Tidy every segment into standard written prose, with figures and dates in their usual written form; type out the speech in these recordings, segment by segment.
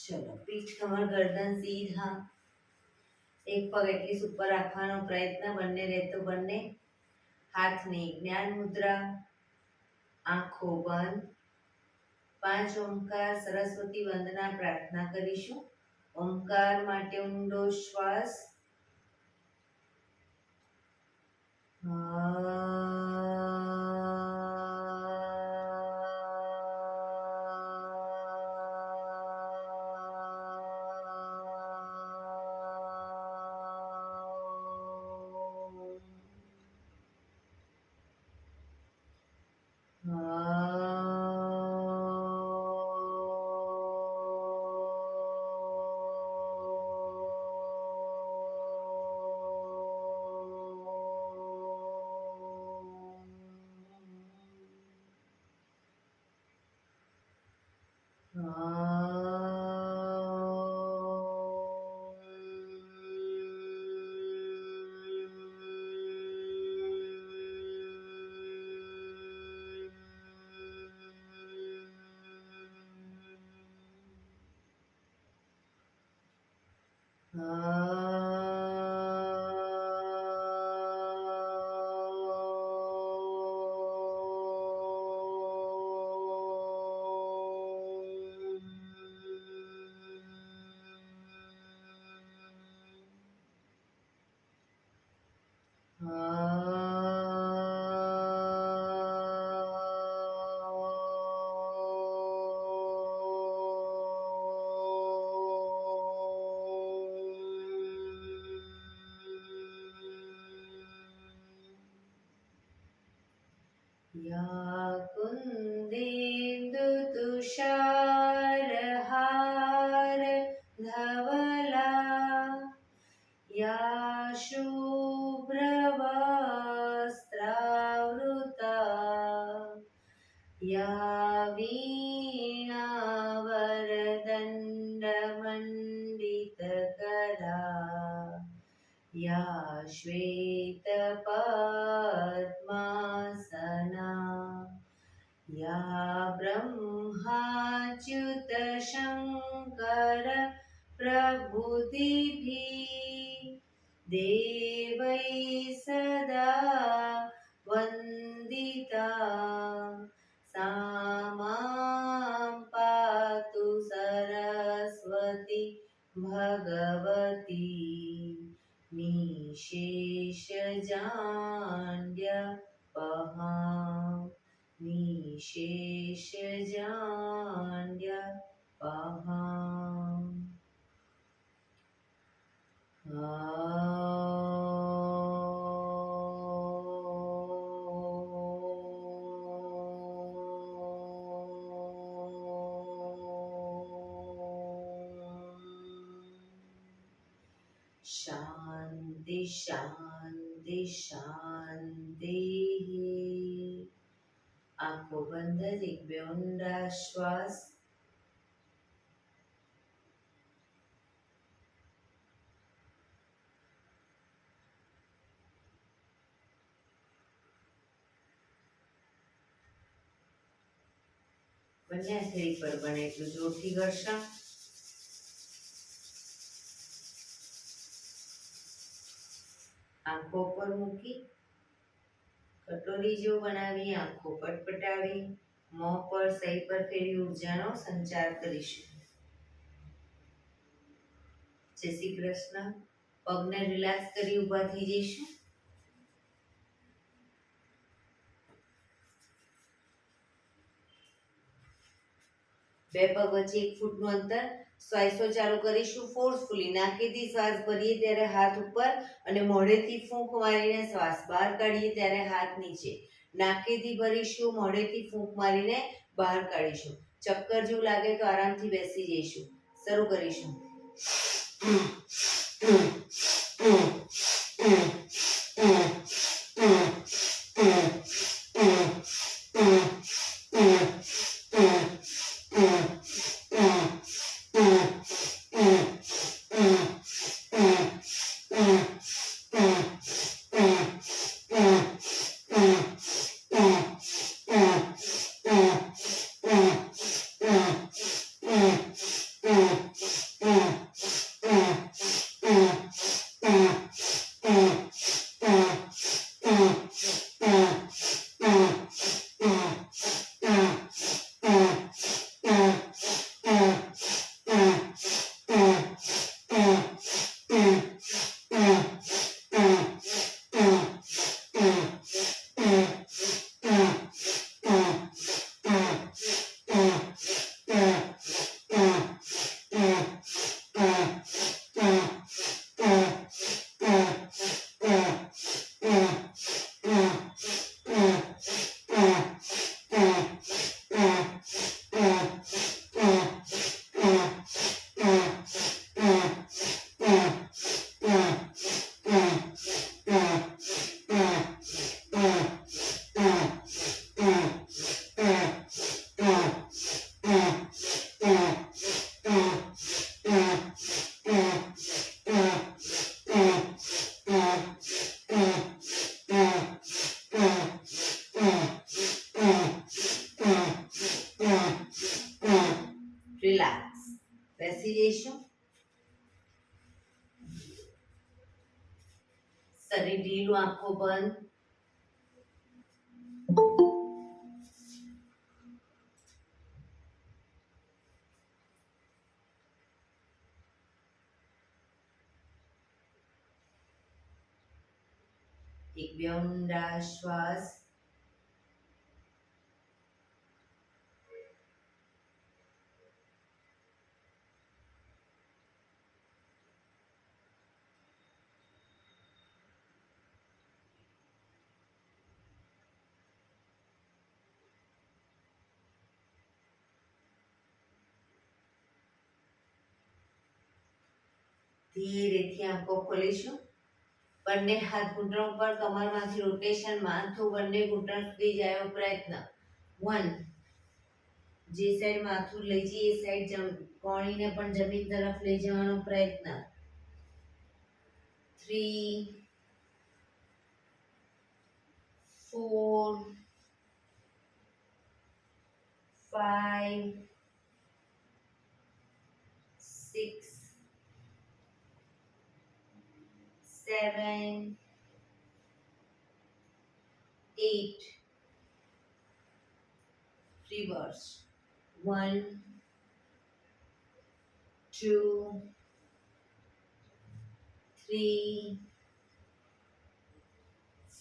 ચલો, પીઠ કમર ગરદન સીધા, એક પગ એટલી ઉપર રાખવાનો પ્રયત્ન, બંને રહેતો બંને હાથની જ્ઞાન મુદ્રા, આંખો બંધ. 5 ઓમકાર સરસ્વતી વંદના પ્રાર્થના કરીશું. ઓમકાર માટે ઊંડો શ્વાસ. या कुन्देन्दुतुषारहार धवला, या शुभ्रवस्त्रावृता, या वीणावरदण्डमण्डितकरा, या श्वेतपद्मासना, या ब्रह्माच्युत शङ्कर प्रभृतिभिः देवैः सदा वन्दिता, सा मां पातु सरस्वती भगवती निशेषजाड्यपहा, निशेषजाड्यपहा. શાંતિ શાંતિ શાંતિ. આંખો બંધ જ એક બે ઊંડા શ્વાસ. બંને હથેળી પર બને એટલું જોરથી ઘર્ષણ. આંખો પર મૂકી કટોરી જેવું બનાવી આંખો પટપટાવી મોં પર સહી પર ફેરી ઉર્જાનો સંચાર કરીશું. જય શ્રી કૃષ્ણ. પગને રિલેક્સ કરી ઊભા થઈ જઈશું. બે પગ વચ્ચે 1 ફૂટનું અંતર. શ્વાસો ચાલુ કરીશું. ફોર્સફુલી નાકેથી શ્વાસ ભરીએ ત્યારે હાથ ઉપર અને મોઢેથી ફૂંક મારીને શ્વાસ બહાર કાઢીએ ત્યારે હાથ નીચે. નાકેથી ભરીશું, મોઢેથી ફૂંક મારીને બહાર કાઢીશું. ચક્કર જેવું લાગે તો આરામથી બેસી જઈશું. શરૂ કરીશું. બંધ. એક બે ઊંડા શ્વાસ. ધીરેથી આંખો ખોલીશું. બંને હાથ ઘૂંટણ ઉપર, કમરમાંથી રોટેશન, માથું બંને ઘૂંટણ સુધી જાય એવો પ્રયત્ન. 1. જે સાઈડ માથું લઈ જઈએ એ સાઈડ કોણીને પણ જમીન તરફ લઈ જવાનો પ્રયત્ન. 3 4 5 6 7 8 reverse. 1 2 3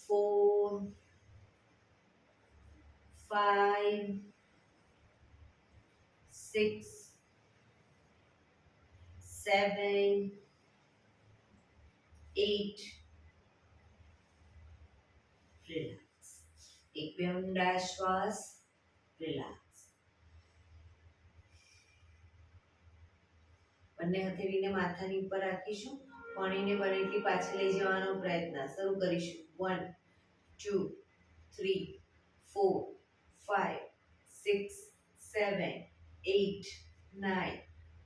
4 5 6 7 8 રિલેક્સ. એક બે ઊંડા શ્વાસ. રિલેક્સ. બંને હથેળીને માથાની ઉપર રાખીશું. કોણીને બને એટલી પાછળ લઈ જવાનો પ્રયત્ન. શરૂ કરીશું. 1 2 3 4 5 6 7 8 9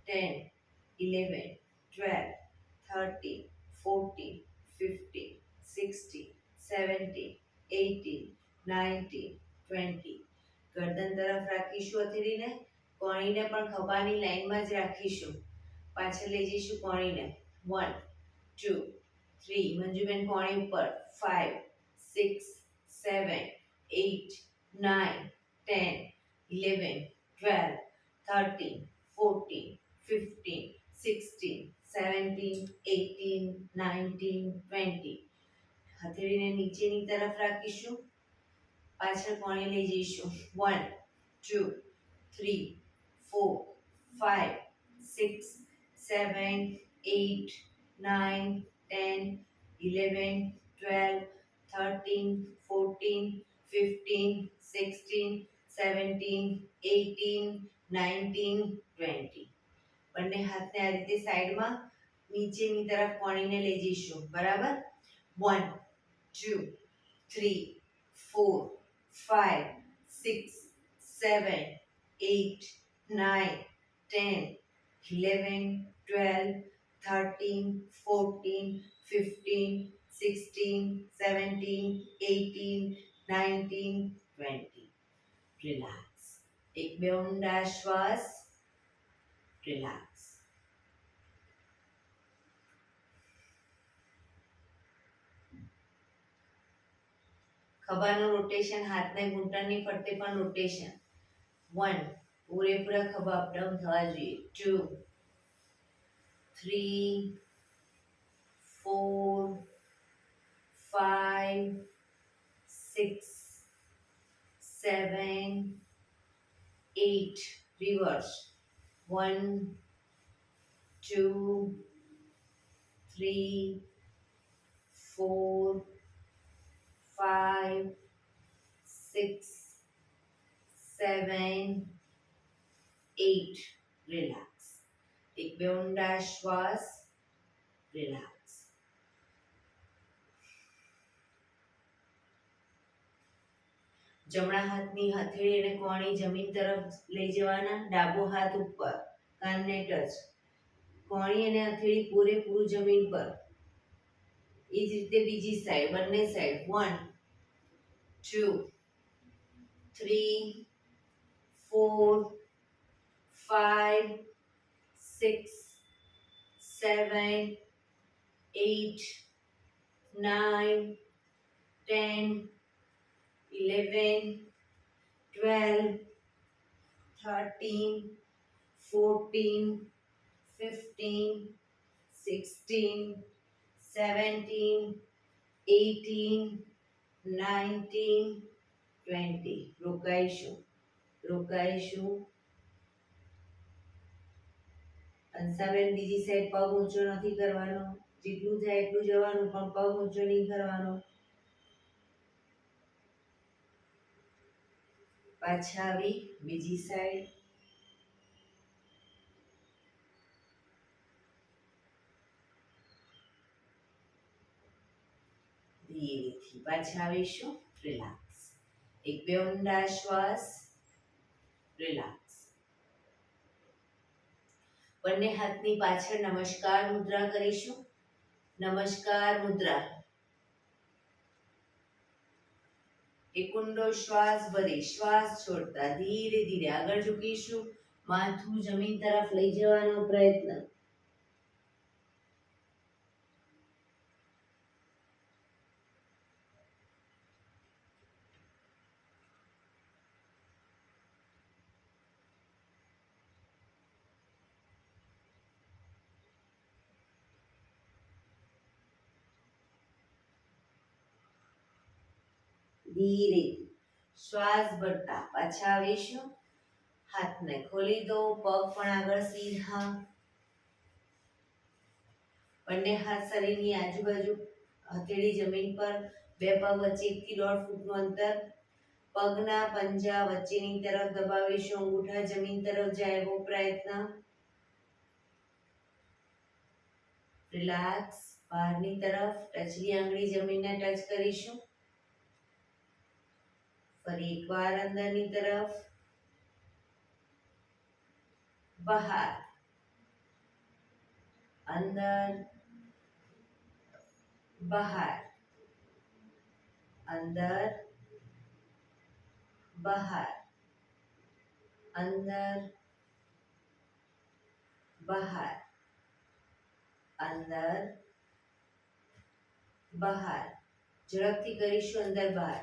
10 11 12 13 14 15 16 17 18 19 20. ગરદન તરફ રાખીશું હથેળીને. કોણીને પણ ખભાની લાઈનમાં જ રાખીશું. પાછળ લઈ જઈશું કોણીને. 1 2 3 મંજુબેન કોણી ઉપર. 5 6 7 8 9 10 11 12 13 14 15 16 17 18 19 20. હથેળીને નીચેની તરફ રાખીશું. પાછળ કોણી લઈ જઈશું. 1 2 3 4 5 6 7 8 9 10 11 12 13 14 15 16 17 18 19 20. બંને હાથને આ રીતે સાઈડમાં નીચેની તરફ કોણીને લઈ જઈશું. બરાબર. 1 2 3 4 5 6 7 8 9 10 11 12 13 14 15 16 17 18 19 20. રિલેક્સ. એક બે ઊંડા શ્વાસ. રિલેક્સ. ખભાનું રોટેશન, હાથને ઘૂંટણની ફરતે પણ રોટેશન. 1 પૂરેપૂરા ખભા અપડાઉન થવા જોઈએ. 2 3 4 5 6 7 8 reverse. 1 2 3 4 5 6 7 8. રિલેક્સ. એક બે ઊંડા શ્વાસ. રિલેક્સ. જમણા હાથની હથેળી અને કોણી જમીન તરફ લઈ જવાના. ડાબો હાથ ઉપર, કાનને ટચ. કોણી અને હથેળી પૂરેપૂરું જમીન પર. એ જ રીતે બીજી સાઈડ, બંને સાઈડ. 1 2 3 4 5 6 7 8 9 10, 11, 12, 13, 14, 15, 16, 17, 18, 19, 20. રોકાઈશું. અંશાબેન બીજી સાઈડ પગ ઊંચો નથી કરવાનો, જેટલું થાય એટલું જવાનું, પણ પગ ઊંચો નહીં કરવાનો. પાછા આવી બીજી સાઈડ. ધીરેથી પાછા આવીશું. રિલેક્સ. એક બે ઊંડા શ્વાસ. રિલેક્સ. બંને હાથની પાછળ નમસ્કાર મુદ્રા કરીશું. નમસ્કાર મુદ્રા. એક ઊંડો શ્વાસ ભરી શ્વાસ છોડતા ધીરે ધીરે આગળ ઝૂકીશું. માથું જમીન તરફ લઈ જવાનો પ્રયત્ન. ધીરે શ્વાસ ભરતા પાછા આવીશું. હાથને ખોલી દો, પગ પણ આગળ સીધા. બંને હાથ શરીરની આજુબાજુ, હથેળી જમીન પર, બે પગ વચ્ચે 1 થી 1.5 ફૂટનું અંતર. પગના પંજા વચ્ચેની તરફ દબાવીશું. અંગૂઠા જમીન તરફ જાય એવો પ્રયત્ન. રિલેક્સ. બહારની તરફ ટચલી આંગળી જમીનને ટચ કરીશું. ફરી એકવાર અંદરની તરફ, બહાર, અંદર, બહાર, અંદર, બહાર, અંદર, બહાર, અંદર, બહાર. ઝડપથી કરીશું. અંદર બહાર.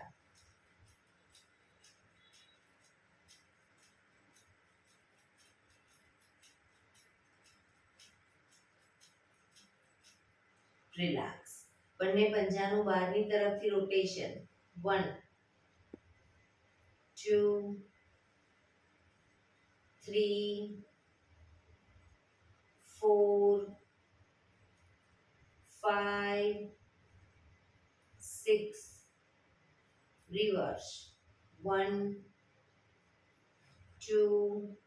રિલેક્સ. બંને પંજાનું બહારની તરફથી રોટેશન. 1, 2, 3, 4, 5, 6. રિવર્સ. 1, 2,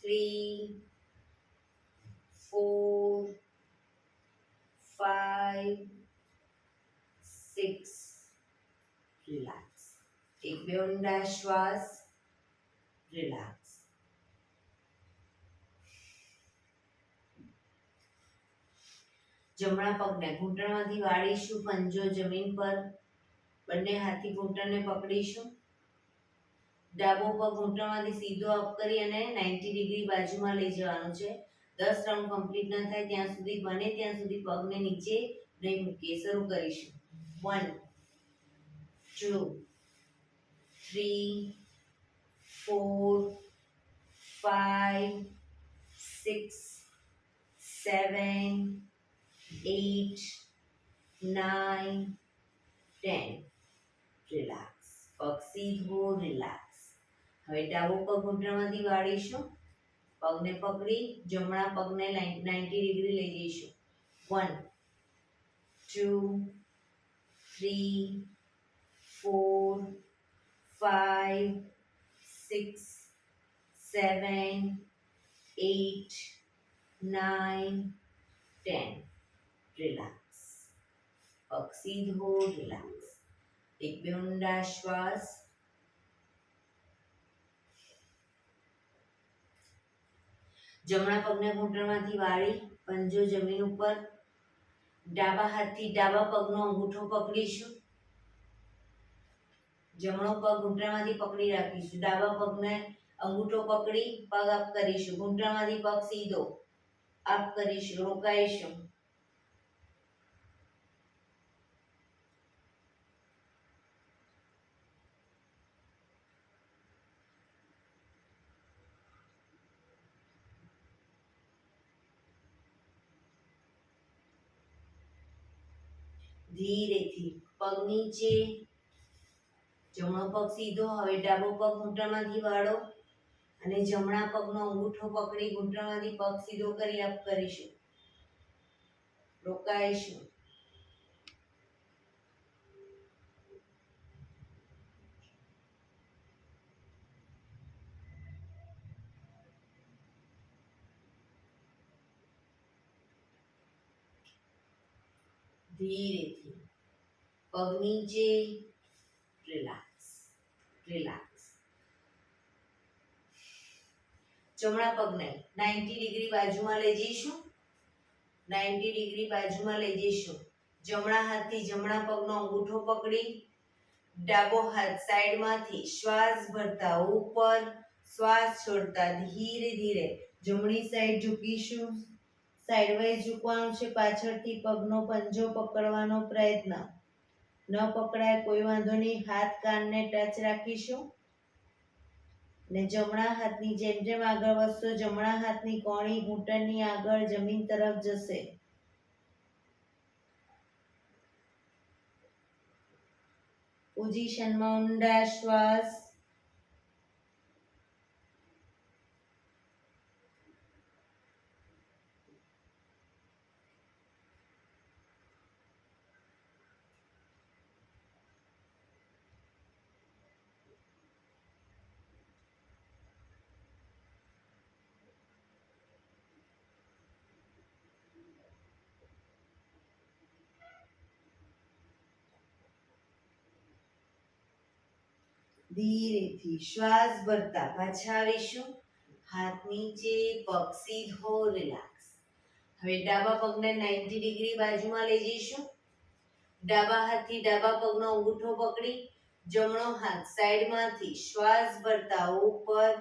3, 4, 5, 6. રિલેક્સ. એક બે ઊંડા શ્વાસ. રિલેક્સ. જમણા પગને ઘૂંટણમાંથી વાળીશું. પંજો જમીન પર. બંને હાથથી ઘૂંટણને પકડીશું. ડાબો પગ ઘૂંટણમાંથી સીધો અપ કરી અને 90 ડિગ્રી બાજુમાં લઈ જવાનું છે. 10 રાઉન્ડ કમ્પ્લીટ ન થાય ત્યાં સુધી, બને ત્યાં સુધી પગને નીચે નહીં મૂકીએ. શરૂ કરીશું. 1, 2, 3, 4, 5, 6, 7, 8, 9, 10. રિલેક્સ. પગ સીધો. રિલેક્સ. હવે ડાબો પગ ઘૂંટણમાંથી વાળીશું. પગને પકડી જમણા પગને 90 ડિગ્રી લઈ જઈશું. 1, 2, 3, 4, 5, 6, 7, 8, 9, 10. રિલેક્સ. પગ સીધો. રિલેક્સ. એક બે ઊંડા શ્વાસ. જમણા પગને ઘૂંટણમાંથી વાળી પંજો જમીન ઉપર. ડાબા હાથથી ડાબા પગનો અંગૂઠો પકડીશું. જમણો પગ ઘૂંટણમાંથી પકડી રાખીશું. ડાબા પગને અંગૂઠો પકડી પગ અપ કરીશું. ઘૂંટણમાંથી પગ સીધો અપ કરીશું. રોકાઈશું. ધીરેથી પગ નીચે, જમણો પગ સીધો. હવે ડાબો પગ ઘૂંટણમાંથી વાળો અને જમણા પગનો અંગૂઠો પકડી ઘૂંટણમાંથી પગ સીધો કરી અપ કરીશું. રોકાઈશું. ધીરેથી પગ નીચે, રિલેક્સ રિલેક્સ. જમણા પગને 90 ડિગ્રી બાજુમાં લઈ જઈશું. 90 ડિગ્રી બાજુમાં લઈ જઈશું. જમણા હાથથી જમણા પગનો અંગૂઠો પકડી ડાબો હાથ સાઈડમાંથી શ્વાસ ભરતા ઉપર, શ્વાસ છોડતા ધીરે ધીરે જમણી સાઈડ ઝૂકીશું. સાઈડવાઇઝ ઝૂકવાનું છે. પાછળથી પગનો પંજો પકડવાનો પ્રયત્ન. ન પકડાય કોઈ વાંધો નહીં. હાથ કાનને ટચ રાખીશું ને જમણા હાથની જેમ જેમ આગળ વધશો જમણા હાથની કોણી ઘૂંટણની આગળ જમીન તરફ જશે. પોઝિશનમાં ઊંડા શ્વાસ. ધીરેથી શ્વાસ ભરતા પાછા આવીશું. હાથ નીચે, પગ સીધો, રિલેક્સ. હવે ડાબા પગને 90 ડિગ્રી બાજુમાં લઈ જઈશું. ડાબા હાથથી ડાબા પગનો અંગૂઠો પકડી જમણો હાથ સાઈડમાંથી શ્વાસ ભરતા ઉપર,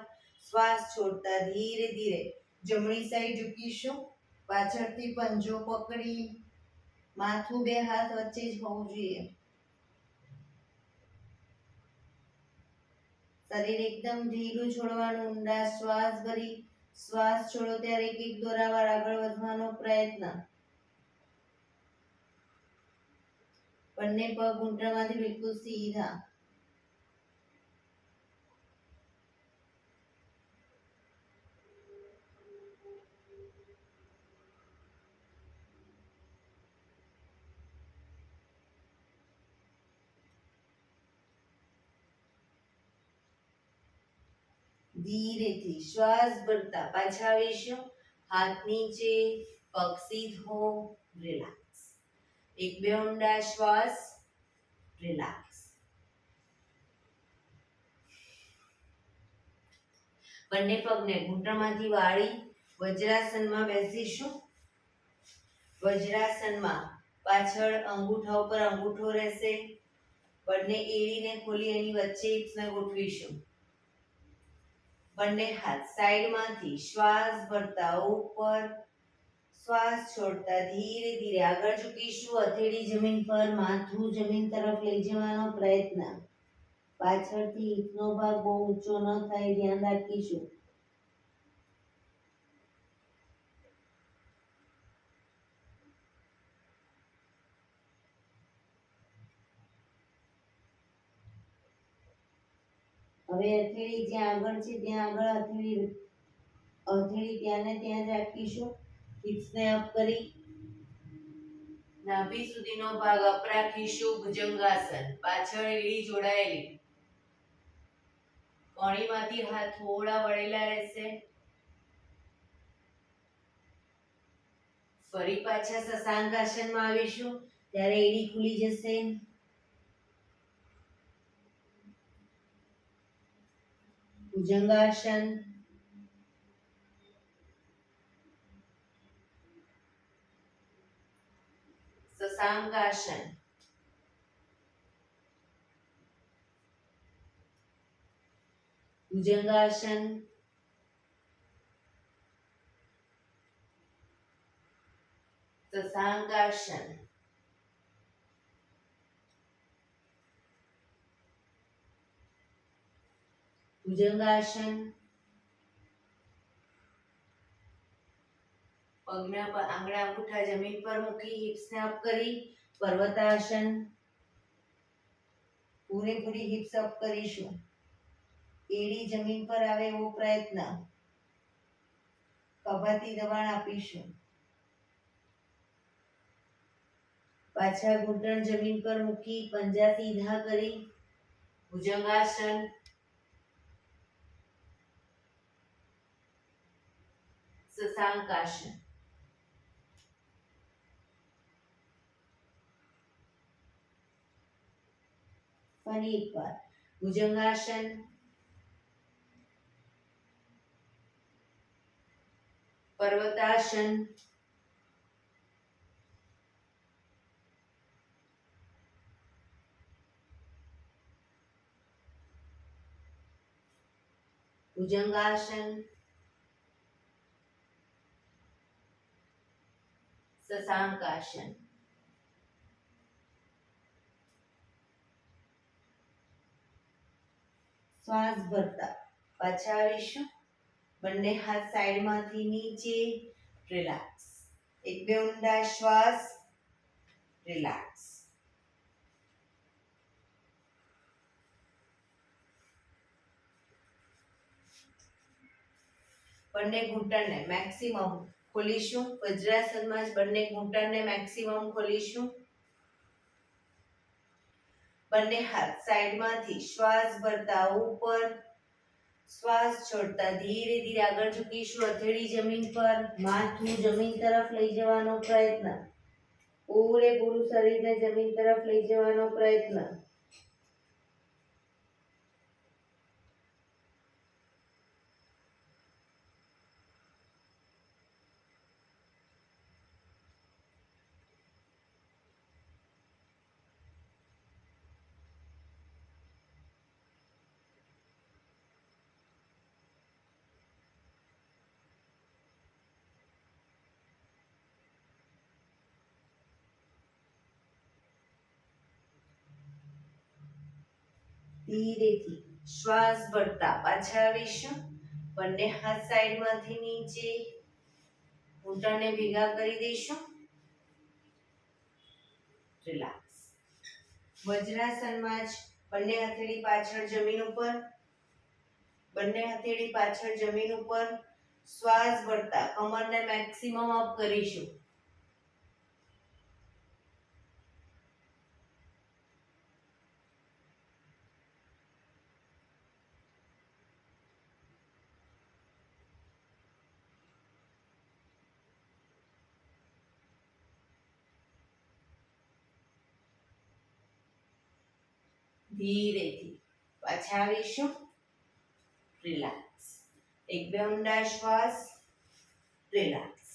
શ્વાસ છોડતા ધીરે ધીરે જમણી સાઈડ ઝૂકીશું. પાછળથી પંજો પકડી માથું બે હાથ વચ્ચે જ હોવું જોઈએ. શરીર એકદમ ઢીલું છોડવાનું. ઊંડા શ્વાસ ભરી શ્વાસ છોડો ત્યારે એક એક દોરાવાર આગળ વધવાનો પ્રયત્ન. બંને પગ ઘૂંટણમાંથી બિલકુલ સીધા. ધીરેથી શ્વાસ ભરતા પાછા આવીશું. હાથ નીચે, પગ સીધો, રિલેક્સ. એક બે ઊંડા શ્વાસ. રિલેક્સ. બંને પગને ઘૂંટણમાંથી વાળી વજ્રાસનમાં બેસીશું. વજ્રાસનમાં પાછળ અંગૂઠા ઉપર અંગૂઠો રહેશે. બંને એડીને ખોલી એની વચ્ચે હિપ્સને ગોઠવીશું. બંને હાથ સાઈડમાંથી શ્વાસ ભરતા ઉપર, શ્વાસ છોડતા ધીરે ધીરે આગળ ઝૂકીશું. હથેળી જમીન પર, માથું જમીન તરફ લઈ જવાનો પ્રયત્ન. પાછળથી હિપનો ભાગ બહુ ઊંચો ન થાય ધ્યાન રાખીશું. હવે હથેળી જ્યાં આગળ છે ત્યાં આગળ હથેળી ત્યાં ને ત્યાં જ રાખીશું. હિપ્સને અપ કરી નાભી સુધીનો ભાગ અપ રાખીશું. ભુજંગાસન. પાછળ એડી જોડાયેલી. કોણીમાંથી હાથ થોડા વળેલા રહેશે. ફરી પાછા શશાંકાસનમાં આવીશું ત્યારે એડી ખુલી જશે. ભુજંગાસન. શશાંકાસન. ભુજંગાસન. શશાંકાસન. ભુજંગાસન. પગના આંગળા અંગૂઠા જમીન પર મૂકી હિપ્સને અપ કરી પર્વતાસન, પૂરેપૂરી હિપ્સ અપ કરીશું. એડી જમીન પર આવે એવો પ્રયત્ન. ખભાથી દબાણ આપીશું. પાછા ઘૂંટણ જમીન પર મૂકી પંજા સીધા કરી ભુજંગાસન. શશાંકાસન. ફરી એકવાર ભુજંગાસન, પર્વતાસન, ભુજંગાસન, શશાંકાસન. શ્વાસ ભરતા પાછા આવીશું. બંને હાથ સાઈડમાંથી નીચે. રિલેક્સ. એક બે ઊંડા શ્વાસ. રિલેક્સ. બંને ઘૂંટણને મેક્સિમમ ખોલીશું. વજ્રાસનમાં જ બંને ઘૂંટણને મેક્સિમમ ખોલીશું. બંને હાથ સાઈડમાંથી શ્વાસ ભરતા ઉપર. શ્વાસ છોડતા ધીરે ધીરે આગળ ઝૂકીશું. હથેળી જમીન પર, માથું જમીન તરફ લઈ જવાનો પ્રયત્ન. પૂરેપૂરું શરીરને જમીન તરફ લઈ જવાનો પ્રયત્ન. ધીરેથી શ્વાસ ભરતા પાછા આવીશું. બંને હાથ સાઈડમાંથી નીચે. ઘૂંટણને ભેગા કરી દઈશું. રિલેક્સ. વજ્રાસનમાં જ બંને હથેળી પાછળ જમીન ઉપર. બંને હથેળી પાછળ જમીન ઉપર. શ્વાસ ભરતા કમરને મેક્સિમમ અપ કરીશું. ધીરેથી પાછા આવીશું. રિલેક્સ. એક બે ઊંડા શ્વાસ. રિલેક્સ.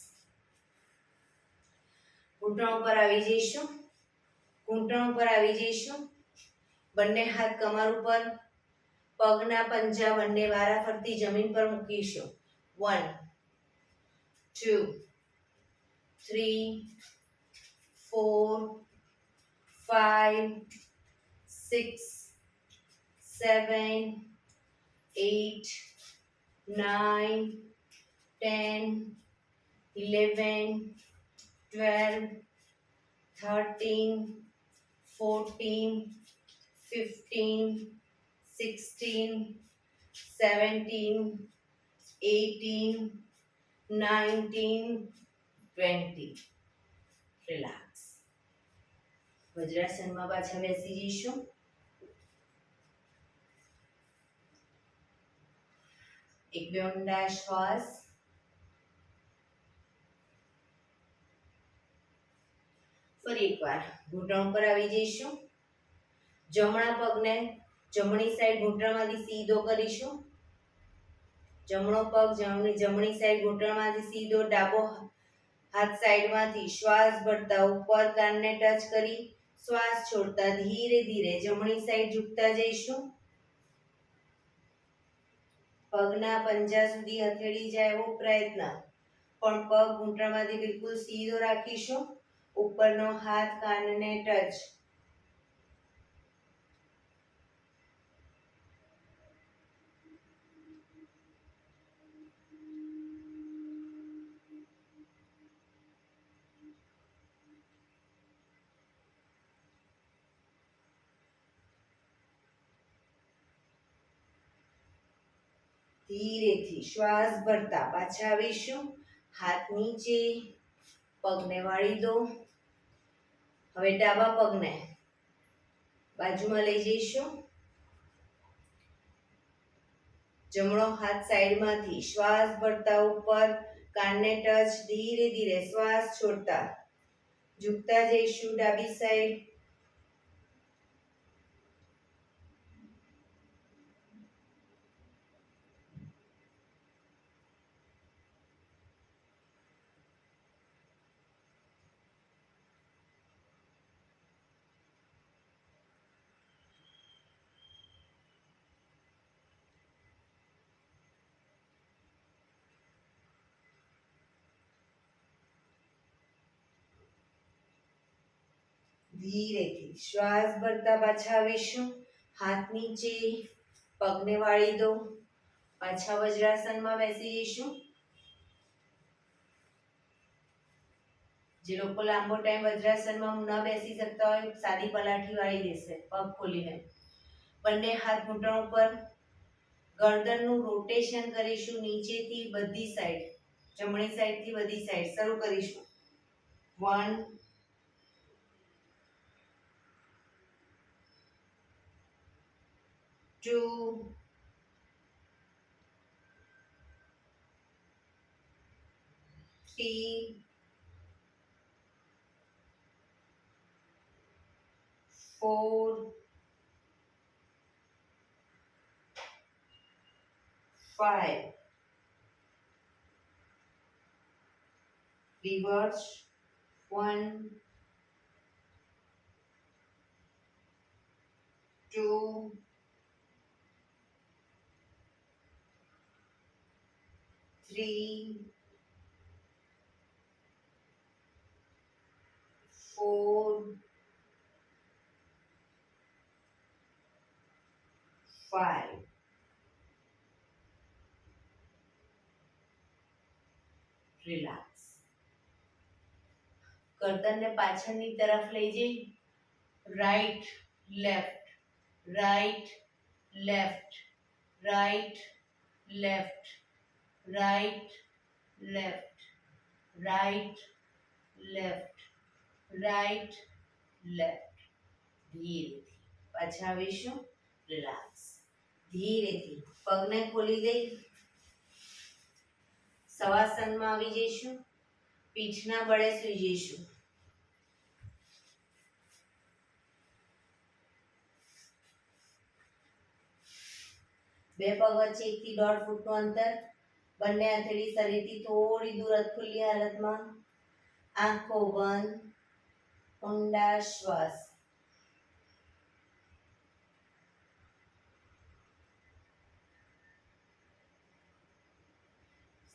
ઘૂંટણ ઉપર આવી જઈશું. ઘૂંટણ ઉપર આવી જઈશું. બંને હાથ કમર ઉપર. પગના પંજા બંને વારાફરતી જમીન પર મૂકીશું. 1 2 3 4 5 6 7 8 9 10 11 12 13 14 15 16 17 18 19 20. રિલેક્સ. વજ્રાસનમાં પાછા બેસી જઈશું. એક બે ઊંડા શ્વાસ. ફરી એકવાર ઘૂંટણ ઉપર આવી જઈશું. જમણા પગને જમણી સાઈડ ઘૂંટણમાંથી સીધો કરીશું. જમણો પગ જમણી સાઈડ ઘૂંટણમાંથી સીધો. ડાબો હાથ સાઈડમાંથી શ્વાસ ભરતા ઉપર કાનને ટચ કરી શ્વાસ છોડતા ધીરે ધીરે જમણી સાઈડ ઝૂકતા જઈશું. પગના પંજા સુધી હથેળી જાય એવો પ્રયત્ન. પણ પગ ઘૂંટણમાંથી બિલકુલ સીધો રાખીશું. ઉપરનો હાથ કાનને ટચ. ધીરેથી શ્વાસ ભરતા પાછા આવીશું. હાથ નીચે, પગને વાળી દો. હવે ડાબા પગને બાજુમાં લઈ જઈશું. જમણો હાથ સાઈડમાંથી શ્વાસ ભરતા ઉપર, કાનને ટચ, ધીરે ધીરે શ્વાસ છોડતા ઝૂકતા જઈશું ડાબી સાઈડ. ધીરેથી શ્વાસ ભરતા પાછા આવીશું. હાથ નીચે, પગને વાળી દો. પાછા વજ્રાસનમાં બેસી જઈશું. જે લોકો લાંબો ટાઈમ વજ્રાસનમાં ન બેસી શકતા હોય, સાદી પલાઠી વાળી દેશે પગ ખોલીને. બંને હાથ ઘૂંટણ ઉપર. ગરદનનું રોટેશન કરીશું નીચેથી બધી સાઈડ, જમણી સાઈડથી બધી સાઈડ. શરૂ કરીશું. 1 2 3 4 5 reverse 1 2 3 4 5 રિલેક્સ. ગરદનને પાછળની તરફ લઈ જઈ right left, right left, right left, right left, right left, right left. ધીરેથી પાછા આવીશું. રિલેક્સ. ધીરેથી પગને ખોલી દઈ શવાસનમાં આવી જઈશું. પીઠના બળે સૂઈ જઈશું. બે પગ વચ્ચે 1 થી 1.5 ફૂટનું અંતર. બંને હથેળી શરીરથી થોડી દૂર ખુલ્લી હાલતમાં. આંખો બંધ. ઊંડા શ્વાસ.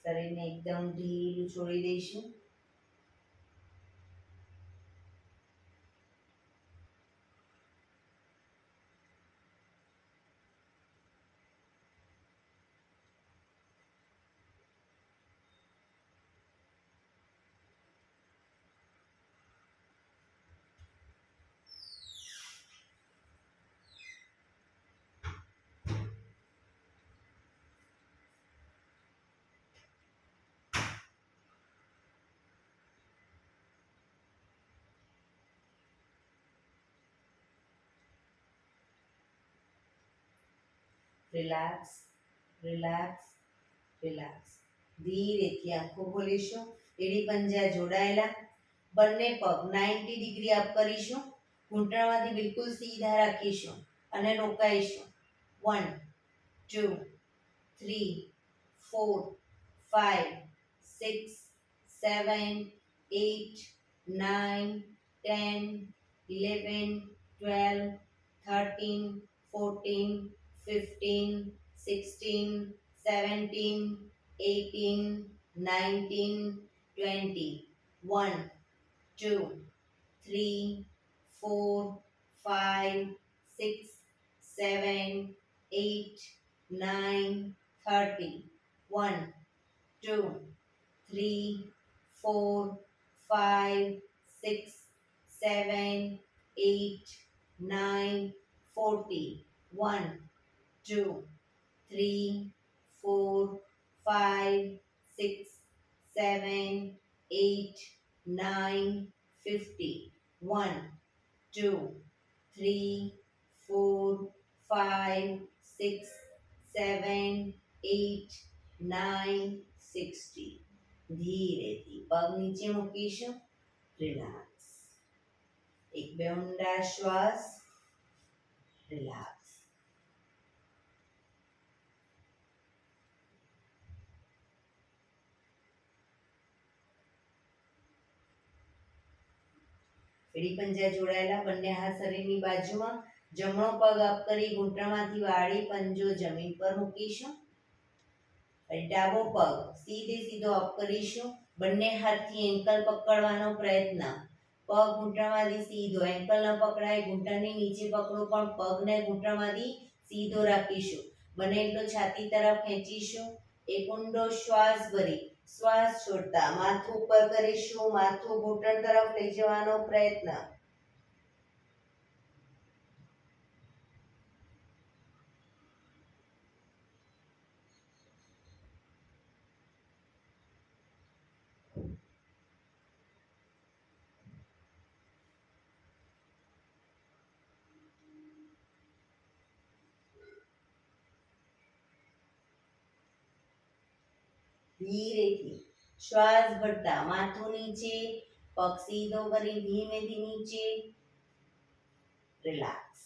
શરીરને એકદમ ઢીલું છોડી દઈશું. Relax, relax, relax. ધીરેથી આંખો ખોલીશું. એડી પંજા જોડાયેલા. બંને પગ 90 ડિગ્રી અપ કરીશું. ઘૂંટણમાંથી બિલકુલ સીધા રાખીશું અને રોકાઈશું. 1 2 3 4 5 6 7 8 9 10 11 12 13 14 15 16 17 18 19 20 1 2 3 4 5 6 7 8 9 30 1 2 3 4 5 6 7 8 9 40 1 2 3 4, 5, 6, 7, 8, 9, 50. 1, 2, 3, 4, 5, 6, 7, 8, 9, 60. ધીરેથી પગ નીચે મૂકીશું. રિલેક્સ. એક બે ઊંડા શ્વાસ. રિલેક્સ. એડી પંજા જોડાયેલા, બંને હાથ શરીરની બાજુમાં. જમણો પગ અપ કરી ઘૂંટણમાંથી વાળી પંજો જમીન પર મૂકીશું. ડાબો પગ સીધે સીધો અપ કરીશું. બંને હાથથી એન્કલ પકડવાનો પ્રયત્ન. પગ ઘૂંટણમાંથી સીધો, એન્કલ ન પકડાય, ઘૂંટણની નીચે પકડો પણ પગને ઘૂંટણમાંથી સીધો રાખીશું. બને એટલો છાતી તરફ ખેંચીશું. એક ઊંડો શ્વાસ ભરી શ્વાસ છોડતા માથું ઉપર કરીશું. માથું ઘૂંટણ તરફ લઈ જવાનો પ્રયત્ન. ધીરેથી શ્વાસ ભરતા માથું નીચે, પગ સીધો કરી ધીમેથી નીચે. રિલેક્સ.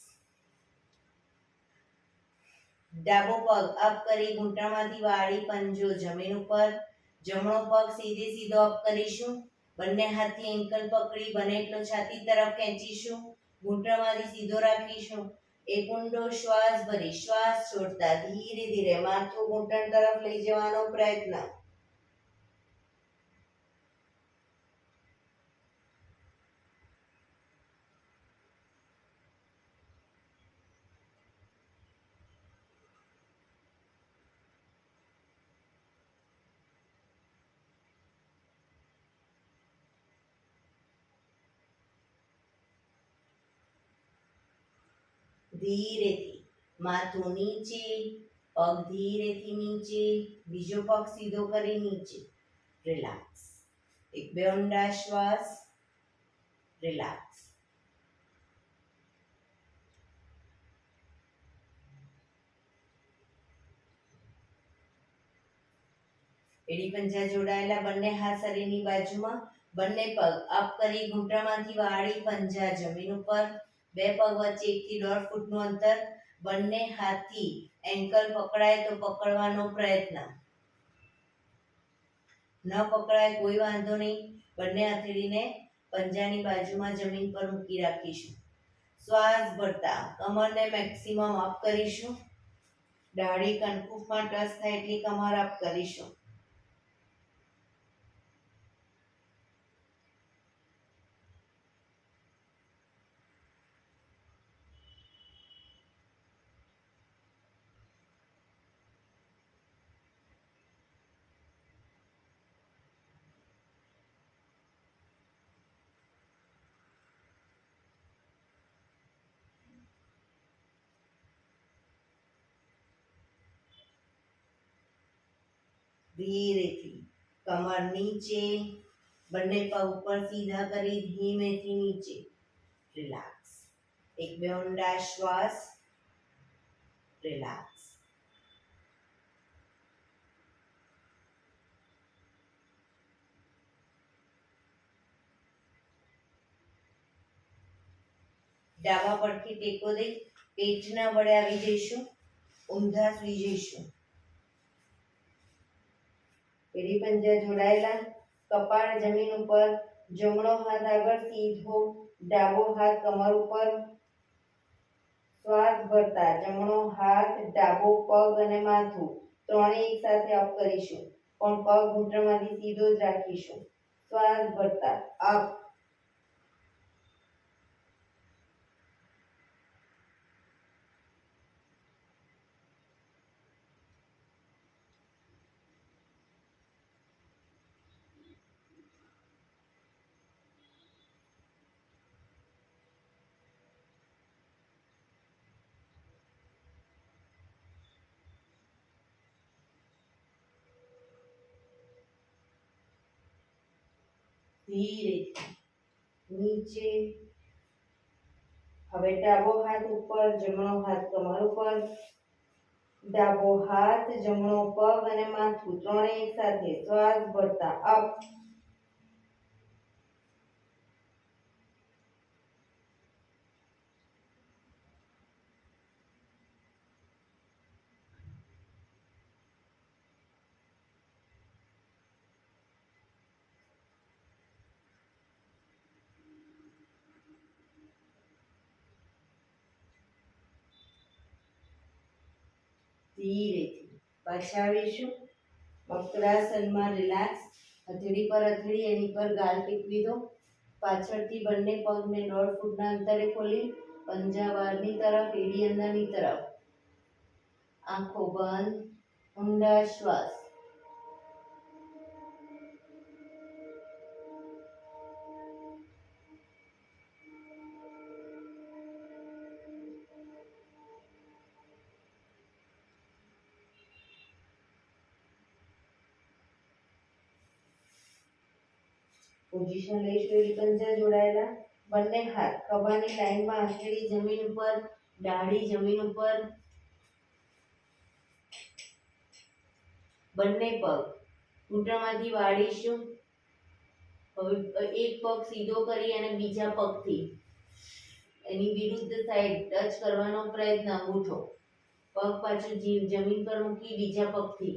ડાબો પગ અપ કરી ઘૂંટણમાંથી વાળી પંજો જમીન ઉપર. જમણો પગ સીધે સીધો અપ કરીશું. બંને હાથથી એન્કલ પકડી બને એટલો છાતી તરફ ખેંચીશું. ઘૂંટણમાંથી સીધો રાખીશું. એક ઊંડો શ્વાસ ભરી શ્વાસ છોડતા ધીરે ધીરે માથું ઘૂંટણ તરફ લઈ જવાનો પ્રયત્ન. ધીરેથી માથું નીચે, પગ ધીરેથી નીચે, બીજો પગ સીધો કરી નીચે. રિલેક્સ. એક બે ઊંડા શ્વાસ. રિલેક્સ. એડી પંજા જોડાયેલા, બંને હાથ શરીરની બાજુમાં. બંને પગ અપ કરી ઘૂંટણમાંથી વાળી પંજા જમીન ઉપર. બે પગ વચ્ચે 1 થી 1.5 ફૂટનું અંતર. બંને હાથથી એન્કલ પકડાય તો પકડવાનો પ્રયત્ન. ન પકડાય કોઈ વાંધો નહીં. બંને હથેળીને પંજાની બાજુમાં જમીન પર મૂકી રાખીશું. શ્વાસ ભરતા કમરને મેક્સિમમ અપ કરીશું. દાઢી કનકુફમાં ટચ થાય એટલી કમર અપ કરીશું. ધીરેથી કમર નીચે, બંને પગ ઉપર સીધા કરી ધીમેથી નીચે. રિલેક્સ. એક બે ઊંડા શ્વાસ. રિલેક્સ. ડાબા પડખે ટેકો દઈ પેટના વડે આવી જઈશું. ઊંધા સુઈ જઈશું. એડી પંજા જોડાયેલા, કપાળ જમીન ઉપર. જમણો હાથ આગળ સીધો, ડાબો હાથ કમર ઉપર. શ્વાસ ભરતા જમણો હાથ, ડાબો પગ અને માથું ત્રણેય એક સાથે અપ કરીશું. પણ પગ ઘૂંટણમાંથી સીધો જ રાખીશું. શ્વાસ ભરતા અપ. ધીરેથી નીચે. હવે ડાબો હાથ ઉપર, જમણો હાથ કમર ઉપર, ડાબો હાથ, જમણો પગ અને માથું ત્રણે એક સાથે શ્વાસ ભરતા અપ. ધીરેથી પાછા આવીશું. વક્રાસનમાં રિલેક્સ. હથેળી પર હથેળી, એની પર ગાલ ટેકવી દો. પાછળથી બંને પગને 1.5 ફૂટના અંતરે ખોલી પંજા બહારની તરફ, એડી અંદરની તરફ. આંખો બંધ. ઊંડા શ્વાસ. પોઝિશન લઈશું એડી પંજા જોડાયેલા. બંને હાથ ખભાની લાઈનમાં, હથેળી જમીન ઉપર, દાઢી જમીન ઉપર. બંને પગ ઘૂંટણમાંથી વાળીશું. હવે એક પગ સીધો કરી અને બીજા પગથી એની વિરુદ્ધ સાઈડ ટચ કરવાનો પ્રયત્ન. અંગૂઠો પગ પાછું જમીન પર મૂકી બીજા પગથી.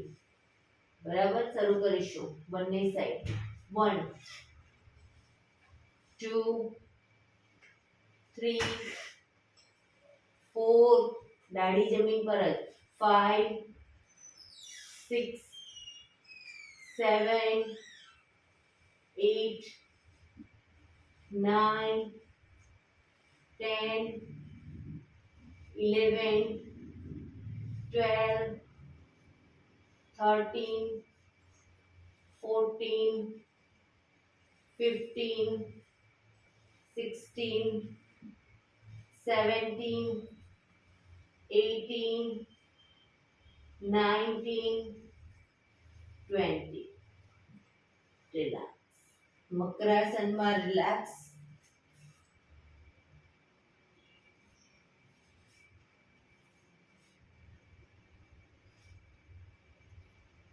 બરાબર, શરૂ કરીશું બંને સાઈડ. 1 2 3 4, દાઢી જમીન પર જ. 5 6 7 8 9 10 11 12 13 14 15 16 17 18 19 20. રિલેક્સ. મકરાસનમાં રિલેક્સ.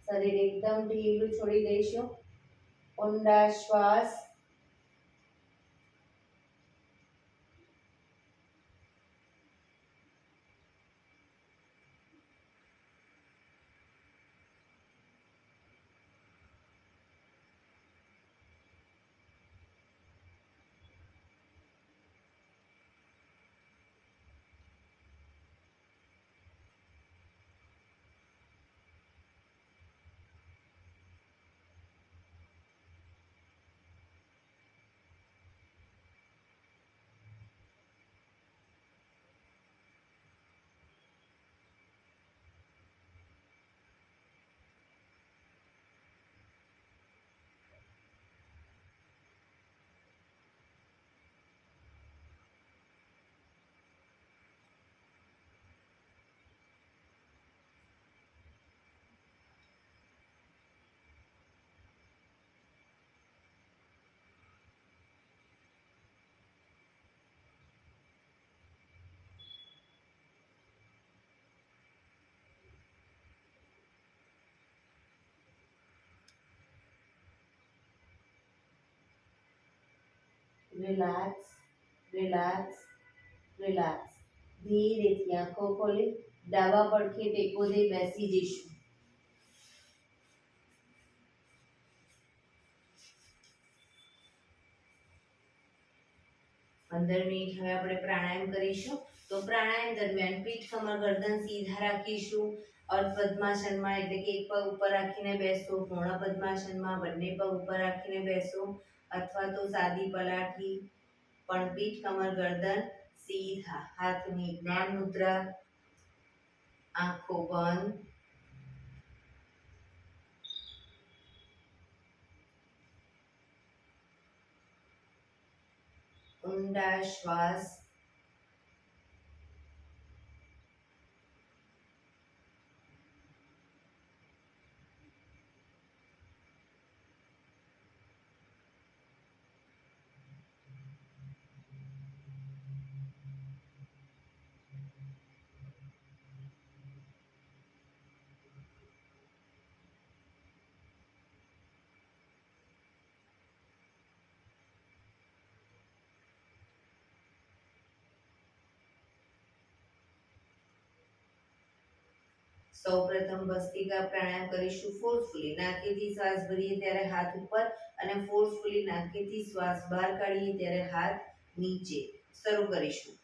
શરીર એકદમ ઢીલું છોડી દઈશું. ઊંડા શ્વાસ. રિલેક્સ. રિલેક્સ. રિલેક્સ. ધીરેથી આંખો ખોલી ડાબા પડખે ટેકો દઈ બેસી જઈશું. 15 મિનિટ હવે આપણે પ્રાણાયામ કરીશું. તો પ્રાણાયામ દરમિયાન પીઠ, કમર, ગરદન સીધા રાખીશું. અર્ધ પદ્માસનમાં એટલે કે એક પગ ઉપર રાખીને બેસો. પૂર્ણ પદ્માસનમાં બંને પગ ઉપર રાખીને બેસો, અથવા તો સાદી પલાઠી. પણ પીઠ, કમર, ગરદન સીધા. હાથની જ્ઞાન મુદ્રા. આંખો બંધ. ઊંડા શ્વાસ. સૌપ્રથમ ભસ્ત્રિકા પ્રાણાયામ કરીશું ફોર્સફુલી નાકેથી શ્વાસ ભરીએ ત્યારે હાથ ઉપર અને ફોર્સફુલી નાકેથી શ્વાસ બહાર કાઢીએ ત્યારે હાથ નીચે. શરૂ કરીશું.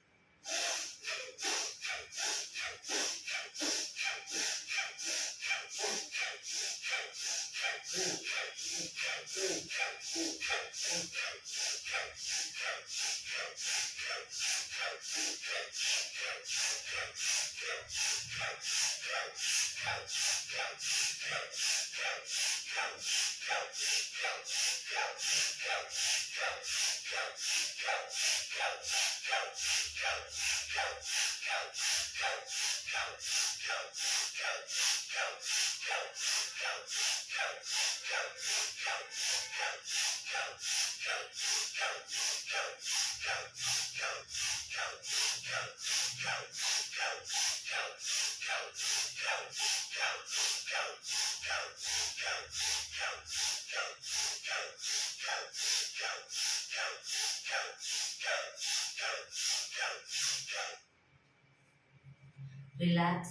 રિલેક્સ.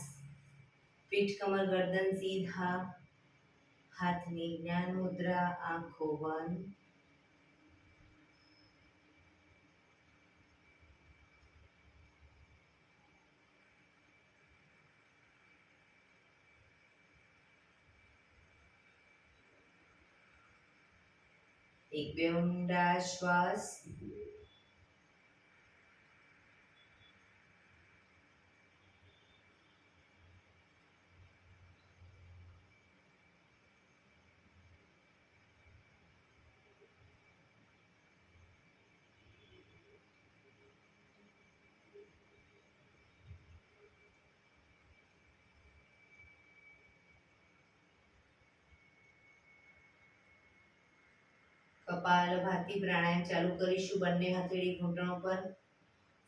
પીઠ કમર ગરદન સીધા. હાથની જ્ઞાન મુદ્રા. આંખો બંધ. એક બે ઊંડા શ્વાસ. કપાલભાતિ પ્રાણાયામ ચાલુ કરીશું. બંને હથેળી ઘૂંટણો પર.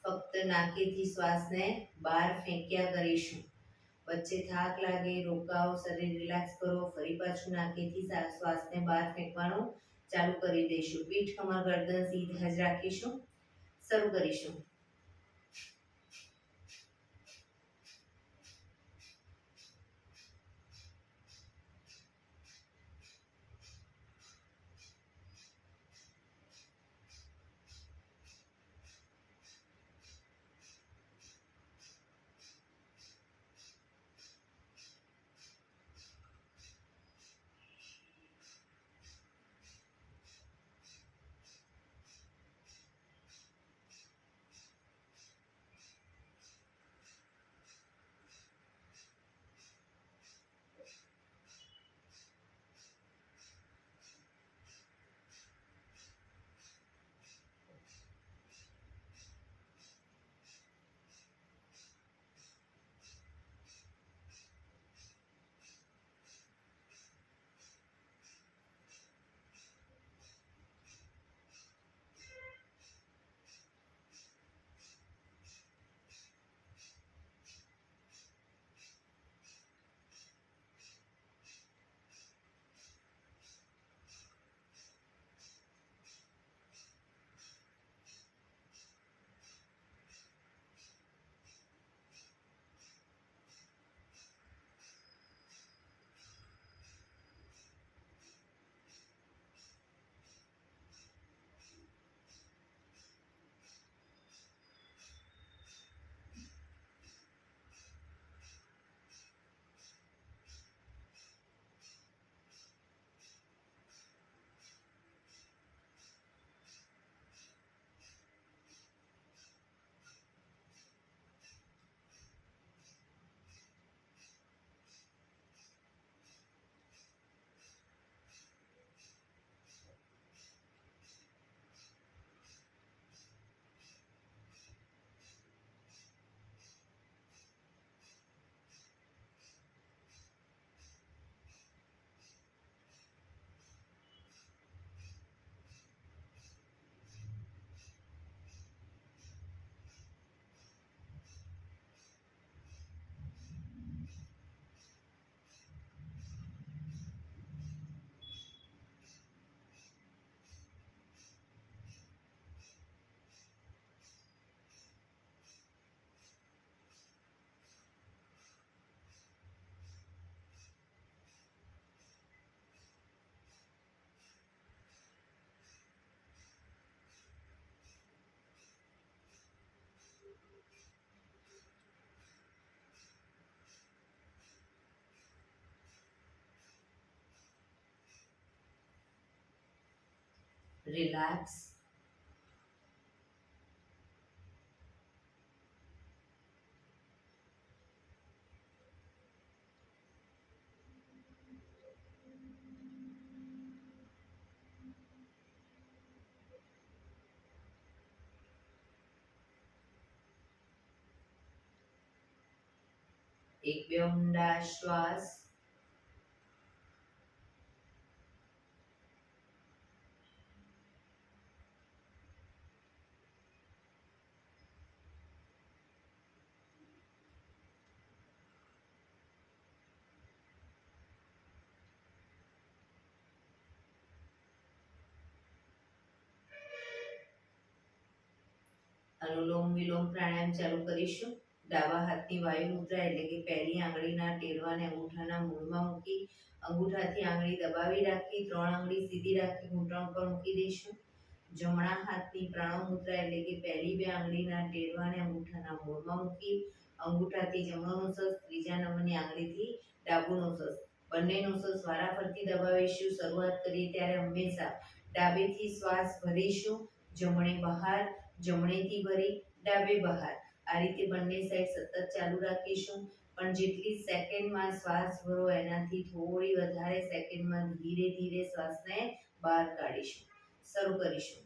ફક્ત નાકેથી શ્વાસને બહાર ફેંક્યા કરીશું. વચ્ચે થાક લાગે રોકાઓ, શરીર રિલેક્સ કરો. ફરી પાછું નાકેથી શ્વાસને બહાર ફેંકવાનું ચાલુ કરી દઈશું. પીઠ કમર ગરદન સીધા જ રાખીશું. શરૂ કરીશું. રિલેક્સ. એક બે ઊંડા શ્વાસ. અનુલોમ વિલોમ પ્રાણાયામ ચાલુ કરીશું. ડાબા હાથની વાયુ મુદ્રા એટલે કે પહેલી આંગળીના ટેરવાને અંગૂઠાના મૂળમાં મૂકી અંગૂઠાથી આંગળી દબાવી રાખી 3 આંગળી સીધી રાખી ઘૂંટણ પર મૂકી દઈશું. જમણા હાથની પ્રણવ મુદ્રા એટલે કે પહેલી 2 આંગળીના ટેરવાને અંગૂઠાના મૂળમાં મૂકી અંગૂઠાથી જમણો નોસસ, ત્રીજા નંબરની આંગળીથી ડાબુ નોસસ, બંને નોસસ વારાફરતી દબાવીશું. શરૂઆત કરીએ ત્યારે હંમેશા ડાબેથી શ્વાસ ભરીશું, જમણે બહાર, જમણેથી ભરી ડાબે બહાર. આ રીતે બંને સાઈડ સતત ચાલુ રાખીશું. પણ જેટલી સેકન્ડમાં શ્વાસ ભરો એનાથી થોડી વધારે સેકન્ડમાં ધીરે ધીરે શ્વાસને બહાર કાઢીશું. શરૂ કરીશું.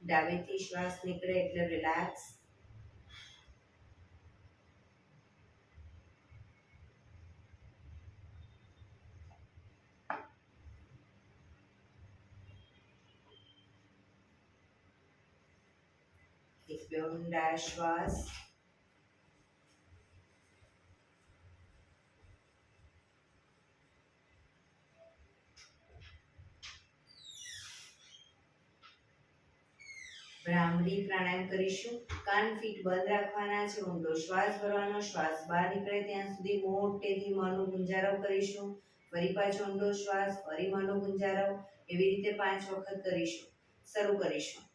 ડાબેથી શ્વાસ નીકળે એટલે રિલેક્સ. એક બે ઊંડા શ્વાસ. ભ્રામરી પ્રાણાયામ કરીશું. કાન ફીટ બંધ રાખવાના છે. ઊંડો શ્વાસ ભરવાનો. શ્વાસ બહાર નીકળે ત્યાં સુધી મોટેથી મોંનો ગુંજારવ કરીશું. ફરી પાછો ઊંડો શ્વાસ, ફરી મોંનો ગુંજારવ. એવી રીતે 5 વખત કરીશું. શરૂ કરીશું.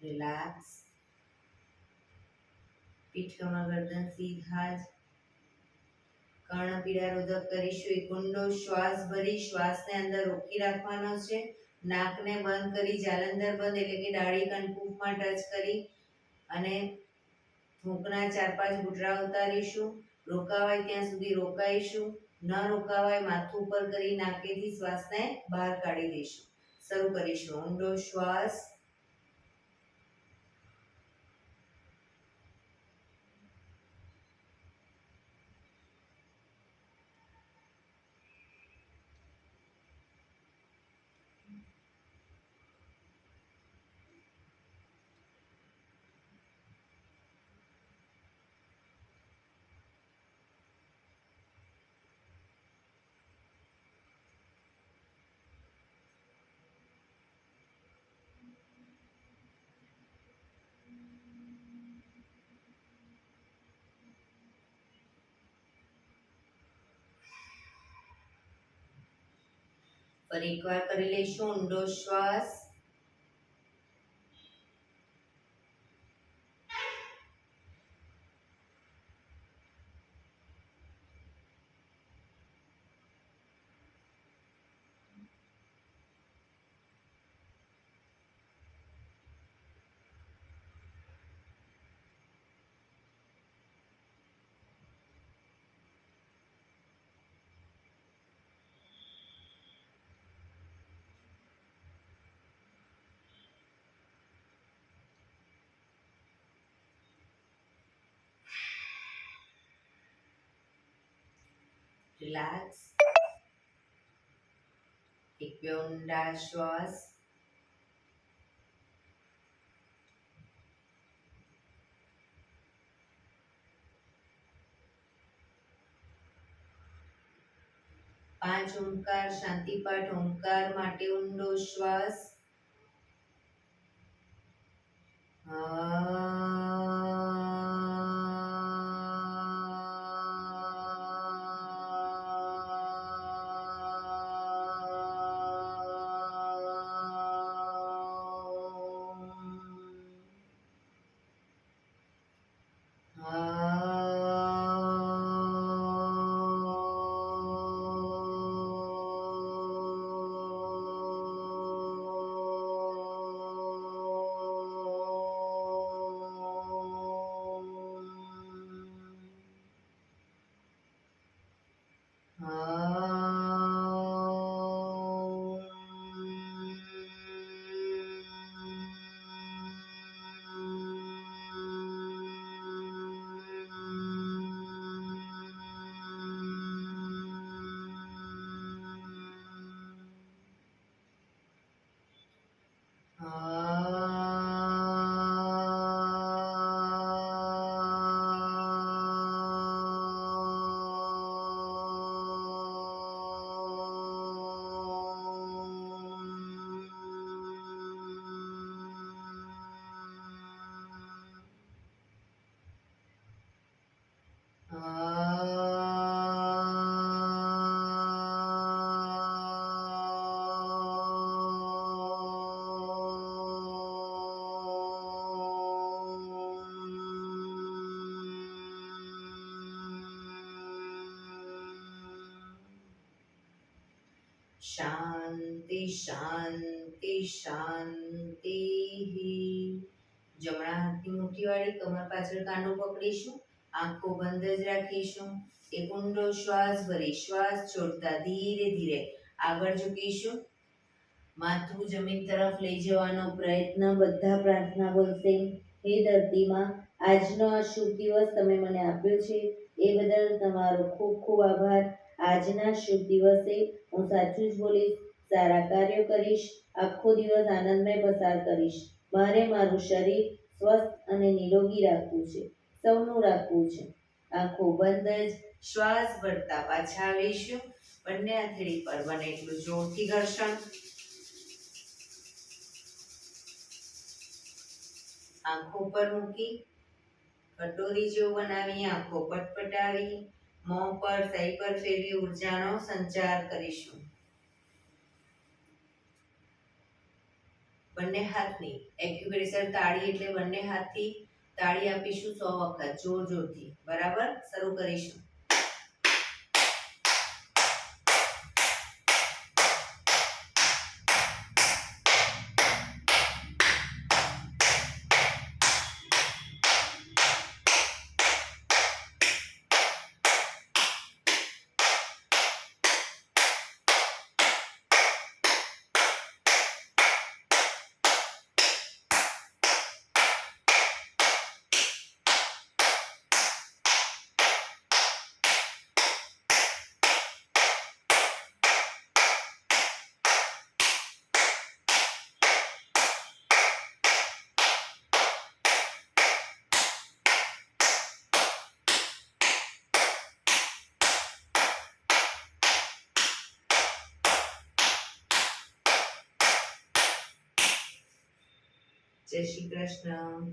રિલેક્સ. પીઠ કમર ગરદન સીધા જ. કર્ણપીડા રોધક કરીશું. એક ઊંડો શ્વાસ ભરી શ્વાસને અંદર રોકી રાખવાનો છે. નાકને બંધ કરી જાલંધર બંધ એટલે કે ડાળી કંઠકૂપમાં ટચ કરી અને ફૂંકના 4-5 ઘૂંટડા ઉતારીશું. રોકાવાય ત્યાં સુધી રોકાઈશું. ન રોકાવાય માથું ઉપર કરી નાકેથી શ્વાસને બહાર કાઢી દઈશું. શરૂ કરીશું. ઊંડો શ્વાસ. ફરી એકવાર કરી લઈશું. ઊંડો શ્વાસ. રિલેક્સ. એક બે ઊંડા શ્વાસ. પાંચ ઓમકાર શાંતિપાઠ ઓમકાર માટે ઊંડો શ્વાસ. શાંતિ શાંતિ. જમણા હાથની મુઠ્ઠી વાળી કમર પાછળ કાંડું પકડીશું, આંખો બંધ જ રાખીશું. એક ઊંડો શ્વાસ ભરી શ્વાસ છોડતા ધીરે ધીરે આગળ ઝૂકીશું. માથું જમીન તરફ લઈ જવાનો પ્રયત્ન. બધા પ્રાર્થના બોલશે. હે ધરતીમાં, આજનો આ શુભ દિવસ તમે મને આપ્યો છે એ બદલ તમારો ખૂબ ખૂબ આભાર. આજના શુભ દિવસે હું સાચું જ બોલીશ, સારા કાર્યો કરીશ, આખો દિવસ આનંદમય પસાર કરીશ. મારે મારું શરીર સ્વસ્થ અને નિરોગી રાખવું છે, સૌનું રાખવું છે. આંખો બંધ જ શ્વાસ ભરતા પાછા આવીશું. બંને હથેળી પર બને એટલું જોરથી ઘર્ષણ. આંખો પર મૂકી કટોરી જેવું બનાવી આંખો પટપટાવી મોં પર સહી પર ફેરવી ઉર્જાનો સંચાર કરીશું. બંને હાથની એક્યુપ્રેશર તાળી એટલે બંને હાથથી તાળી આપીશું 100 વખત જોર જોરથી. બરાબર, શરૂ કરીશું. જય શ્રી કૃષ્ણ.